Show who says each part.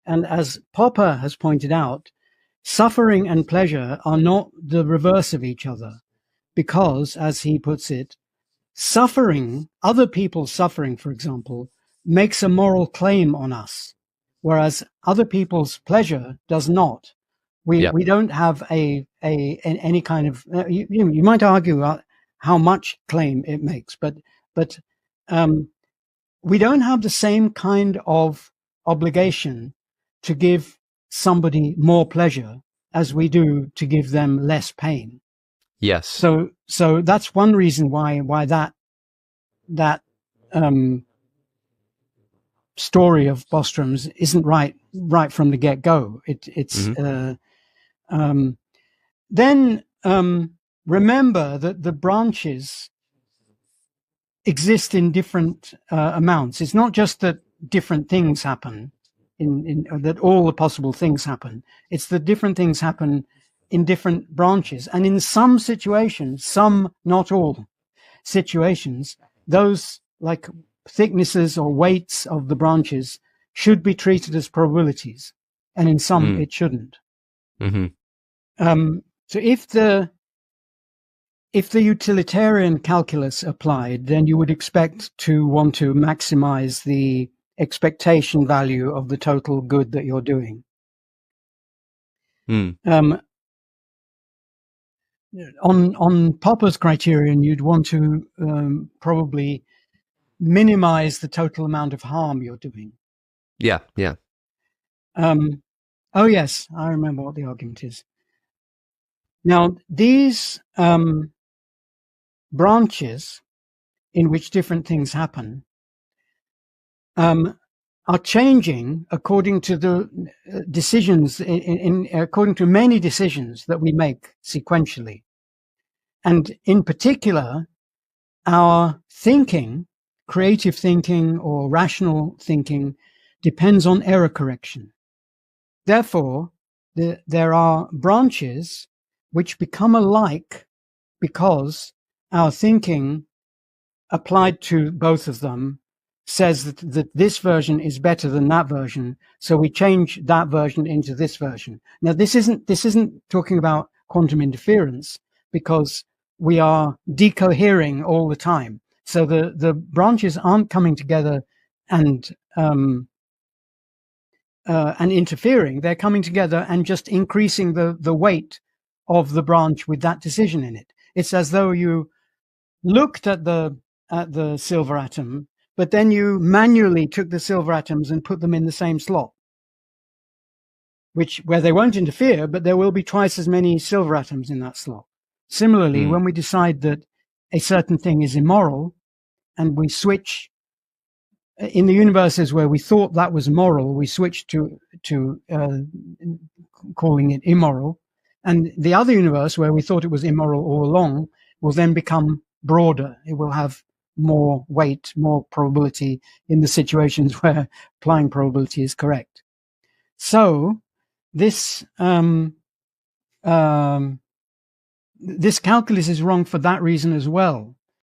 Speaker 1: And as Popper has pointed out, suffering and pleasure are not the reverse of each other, because, as he puts it, suffering, other people's suffering, for example, makes a moral claim on us, whereas other people's pleasure does not. We don't have any kind of you might argue how much claim it makes, but we don't have the same kind of obligation to give somebody more pleasure as we do to give them less pain.
Speaker 2: Yes.
Speaker 1: So that's one reason why that story of Bostrom's isn't right from the get-go. Then remember that the branches exist in different amounts. It's not just that different things happen, that all the possible things happen. It's that different things happen in different branches. And in some situations, some, not all situations, those like thicknesses or weights of the branches should be treated as probabilities. And in some, it shouldn't. So if the utilitarian calculus applied, then you would expect to want to maximize the expectation value of the total good that you're doing. On Popper's criterion, you'd want to probably minimize the total amount of harm you're doing.
Speaker 2: Yeah.
Speaker 1: Oh yes, I remember what the argument is. Now, these branches in which different things happen are changing according to the decisions, according to many decisions that we make sequentially. And in particular, our thinking, creative thinking or rational thinking, depends on error correction. Therefore, there are branches which become alike because our thinking applied to both of them says that this version is better than that version, so we change that version into this version. Now, this isn't talking about quantum interference, because we are decohering all the time. So the branches aren't coming together and interfering. They're coming together and just increasing the weight of the branch with that decision in it. It's as though you looked at the silver atom, but then you manually took the silver atoms and put them in the same slot, where they won't interfere, but there will be twice as many silver atoms in that slot. Similarly, when we decide that a certain thing is immoral, and we switch in the universes where we thought that was moral, we switch to calling it immoral, and the other universe where we thought it was immoral all along will then become broader. It will have more weight, more probability in the situations where applying probability is correct. So this calculus is wrong for that reason as well.